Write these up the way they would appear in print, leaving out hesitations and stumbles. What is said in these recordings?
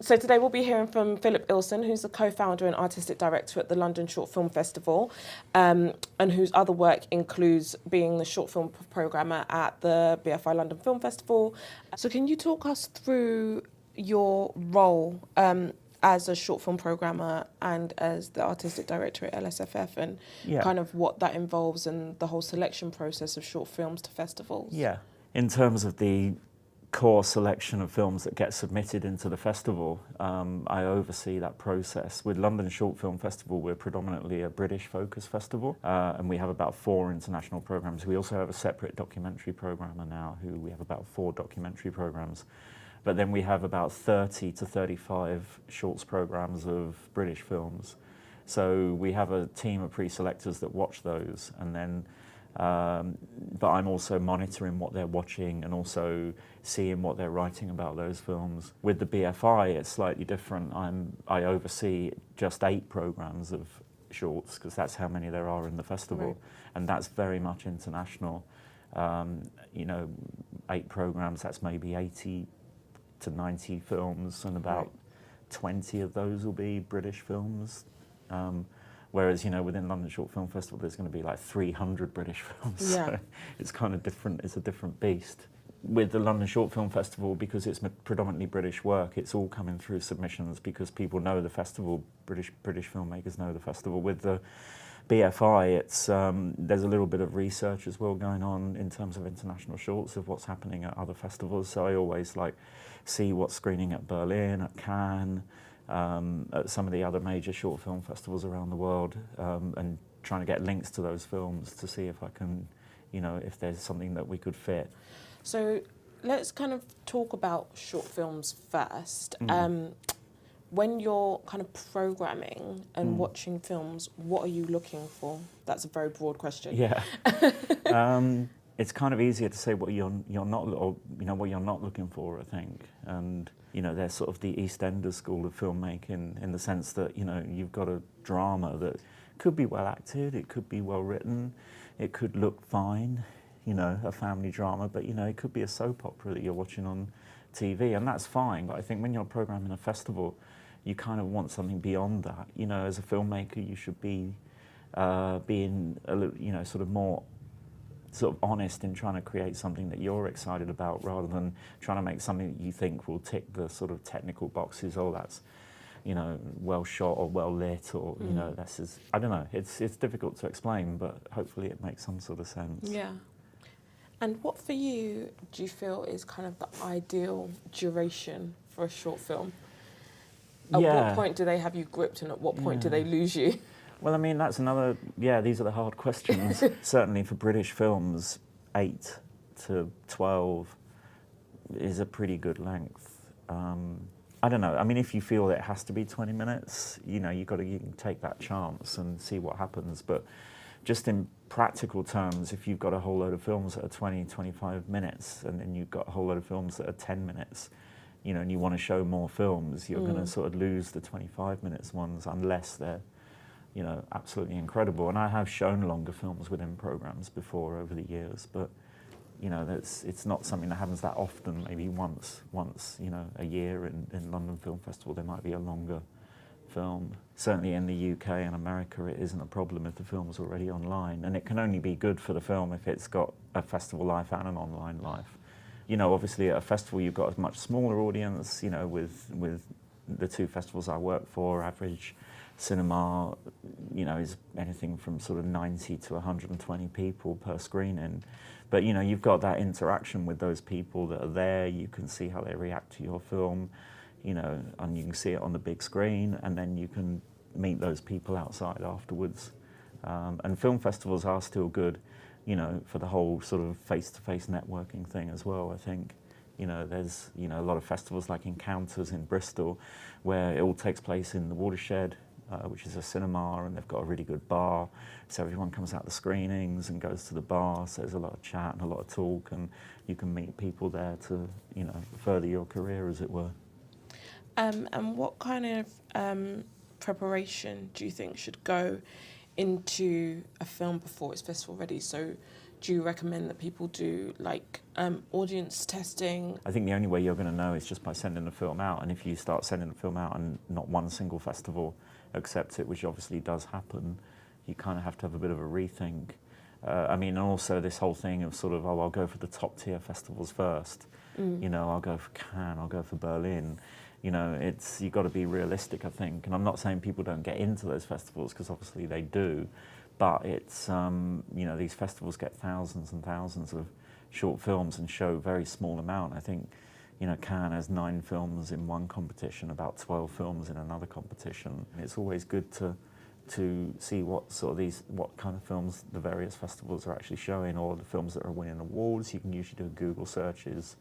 So today we'll be hearing from Philip Ilson, who's the co-founder and artistic director at the London Short Film Festival, and whose other work includes being the short film programmer at the BFI London Film Festival. So can you talk us through your role as a short film programmer and as the artistic director at LSFF, and kind of what that involves and the whole selection process of short films to festivals? Yeah. In terms of the core selection of films that get submitted into the festival, I oversee that process. With London Short Film Festival, we're predominantly a British focus festival, and we have about 4 international programs. We also have a separate documentary programmer now, who we have about 4 documentary programs. But then we have about 30 to 35 shorts programs of British films. So we have a team of pre-selectors that watch those, and then but I'm also monitoring what they're watching and also seeing what they're writing about those films. With the BFI, it's slightly different. I oversee just 8 programs of shorts, because that's how many there are in the festival, right. And that's very much international. 8 programs, that's maybe 80 to 90 films, and about right. 20 of those will be British films. Whereas, within London Short Film Festival, there's going to be like 300 British films. Yeah. So it's kind of different. It's a different beast. With the London Short Film Festival, because it's predominantly British work, it's all coming through submissions because people know the festival. British filmmakers know the festival. With the BFI, it's there's a little bit of research as well going on in terms of international shorts of what's happening at other festivals. So I always see what's screening at Berlin, at Cannes, at some of the other major short film festivals around the world, and trying to get links to those films to see if I can, if there's something that we could fit. So let's kind of talk about short films first. When you're kind of programming and watching films, what are you looking for? That's a very broad question. Yeah. It's kind of easier to say what you're not, or what you're not looking for, I think. And they're sort of the EastEnders school of filmmaking, in the sense that you've got a drama that could be well acted, it could be well written, it could look fine, a family drama, but it could be a soap opera that you're watching on TV, and that's fine. But I think when you're programming a festival, you kind of want something beyond that. As a filmmaker, you should be being a little, sort of more sort of honest in trying to create something that you're excited about, rather than trying to make something that you think will tick the sort of technical boxes. Oh, that's well shot or well lit, or this is, I don't know. It's difficult to explain, but hopefully it makes some sort of sense. Yeah. And what for you do you feel is kind of the ideal duration for a short film? At what point do they have you gripped, and at what point do they lose you? Well, I mean, that's another, these are the hard questions. Certainly for British films, 8 to 12 is a pretty good length. I don't know. I mean, if you feel that it has to be 20 minutes, you can take that chance and see what happens. But just in practical terms, if you've got a whole load of films that are 20, 25 minutes, and then you've got a whole load of films that are 10 minutes, and you want to show more films, you're going to sort of lose the 25 minutes ones, unless they're absolutely incredible. And I have shown longer films within programs before over the years, but it's not something that happens that often. Maybe once a year in London Film Festival there might be a longer film. Certainly in the UK and America it isn't a problem if the film's already online, and it can only be good for the film if it's got a festival life and an online life. Obviously at a festival you've got a much smaller audience. With the 2 festivals I work for, average cinema, is anything from sort of 90 to 120 people per screening. But, you've got that interaction with those people that are there. You can see how they react to your film, and you can see it on the big screen, and then you can meet those people outside afterwards. And film festivals are still good, for the whole sort of face-to-face networking thing as well, I think. There's, a lot of festivals like Encounters in Bristol, where it all takes place in the Watershed, which is a cinema, and they've got a really good bar. So everyone comes out the screenings and goes to the bar, so there's a lot of chat and a lot of talk, and you can meet people there to, further your career, as it were. And what kind of preparation do you think should go into a film before it's festival ready? So do you recommend that people do like audience testing? I think the only way you're going to know is just by sending the film out, and if you start sending the film out and not one single festival accepts it, which obviously does happen, you kind of have to have a bit of a rethink. I mean, and also this whole thing of sort of, oh, I'll go for the top tier festivals first. You know, I'll go for Cannes, I'll go for Berlin. You know, you've got to be realistic, I think. And I'm not saying people don't get into those festivals, because obviously they do. But it's, you know, these festivals get thousands and thousands of short films and show a very small amount. I think, you know, Cannes has 9 films in one competition, about 12 films in another competition. It's always good to see what kind of films the various festivals are actually showing, or the films that are winning awards. You can usually do Google searches,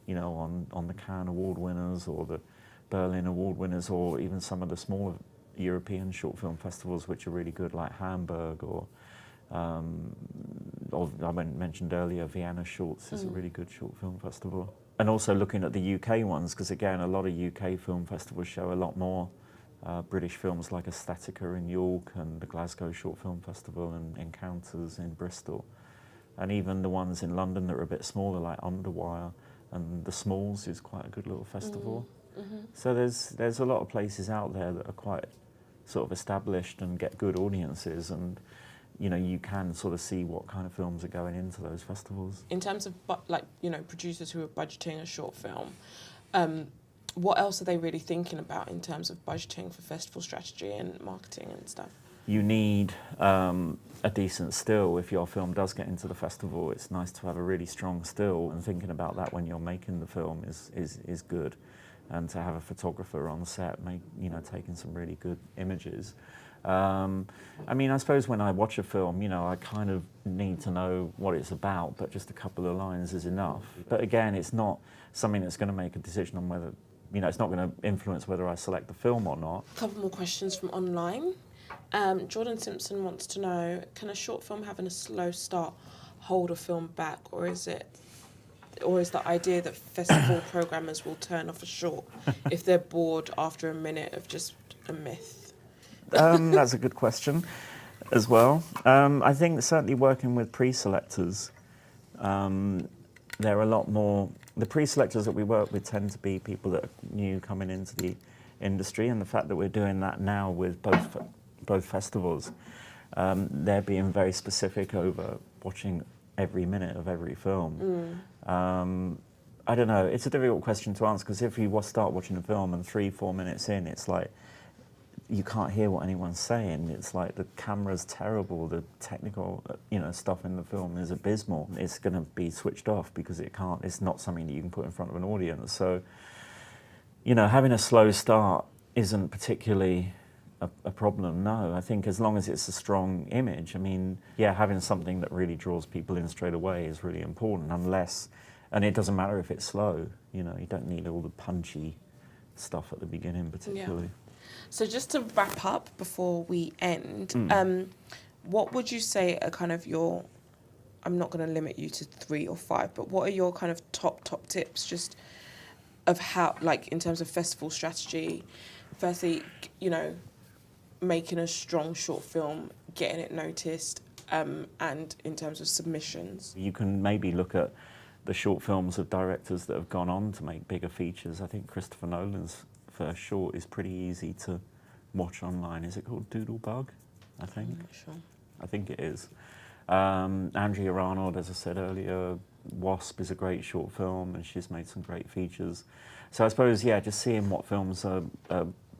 you know, on the Cannes award winners or the Berlin award winners, or even some of the smaller European short film festivals which are really good, like Hamburg, or I mentioned earlier, Vienna Shorts is a really good short film festival. And also looking at the UK ones, because again, a lot of UK film festivals show a lot more British films, like Aesthetica in York and the Glasgow Short Film Festival and Encounters in Bristol. And even the ones in London that are a bit smaller, like Underwire and The Smalls is quite a good little festival. So there's a lot of places out there that are quite sort of established and get good audiences, and you know, you can sort of see what kind of films are going into those festivals. In terms of like, you know, producers who are budgeting a short film, what else are they really thinking about in terms of budgeting for festival strategy and marketing and stuff? You need a decent still. If your film does get into the festival, it's nice to have a really strong still, and thinking about that when you're making the film is good. And to have a photographer on set, taking some really good images. I mean, I suppose when I watch a film, you know, I kind of need to know what it's about, but just a couple of lines is enough. But again, it's not something that's going to make a decision on whether, you know, it's not going to influence whether I select the film or not. A couple more questions from online. Jordan Simpson wants to know, can a short film having a slow start hold a film back, or is the idea that festival programmers will turn off a short if they're bored after a minute of just a myth? That's a good question as well. I think certainly working with pre-selectors, there are a lot more. The pre-selectors that we work with tend to be people that are new coming into the industry, and the fact that we're doing that now with both festivals, they're being very specific over watching every minute of every film. I don't know, it's a difficult question to answer, because if you start watching a film and 3-4 minutes in, it's like you can't hear what anyone's saying. It's like the camera's terrible, the technical stuff in the film is abysmal. It's going to be switched off because it's not something that you can put in front of an audience. So, you know, having a slow start isn't particularly a problem, no. I think as long as it's a strong image, I mean, yeah, having something that really draws people in straight away is really important, and it doesn't matter if it's slow, you know, you don't need all the punchy stuff at the beginning particularly. Yeah. So just to wrap up before we end, what would you say are kind of your, I'm not going to limit you to 3 or 5, but what are your kind of top tips just of how, like in terms of festival strategy? Firstly, you know, making a strong short film, getting it noticed, and in terms of submissions. You can maybe look at the short films of directors that have gone on to make bigger features. I think Christopher Nolan's first short is pretty easy to watch online. Is it called Doodlebug? I think. I'm not sure. I think it is. Andrea Arnold, as I said earlier, Wasp is a great short film, and she's made some great features. So I suppose, yeah, just seeing what films are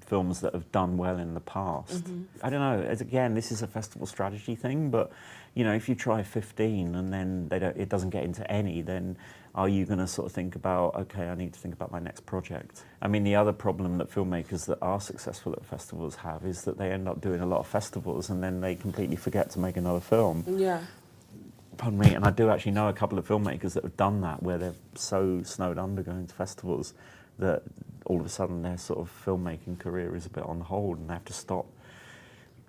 films that have done well in the past. I don't know, again, this is a festival strategy thing, but you know, if you try 15 and then it doesn't get into any, then are you going to sort of think about, okay, I need to think about my next project? I mean, the other problem that filmmakers that are successful at festivals have is that they end up doing a lot of festivals and then they completely forget to make another film. Yeah. Pardon me, and I do actually know a couple of filmmakers that have done that, where they're so snowed under going to festivals that all of a sudden their sort of filmmaking career is a bit on hold, and they have to stop,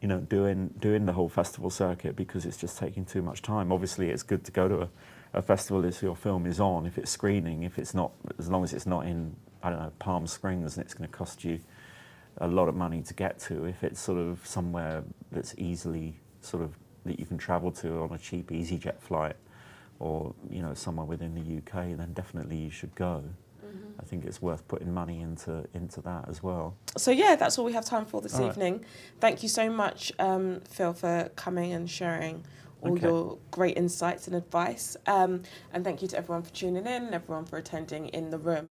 you know, doing the whole festival circuit because it's just taking too much time. Obviously, it's good to go to a festival if your film is on, if it's screening, if it's not, as long as it's not in, I don't know, Palm Springs, and it's going to cost you a lot of money to get to. If it's sort of somewhere that's easily sort of that you can travel to on a cheap EasyJet flight, or somewhere within the UK, then definitely you should go. I think it's worth putting money into that as well. So yeah, that's all we have time for this All evening. Thank you so much, Phil, for coming and sharing all your great insights and advice. And thank you to everyone for tuning in and everyone for attending in the room.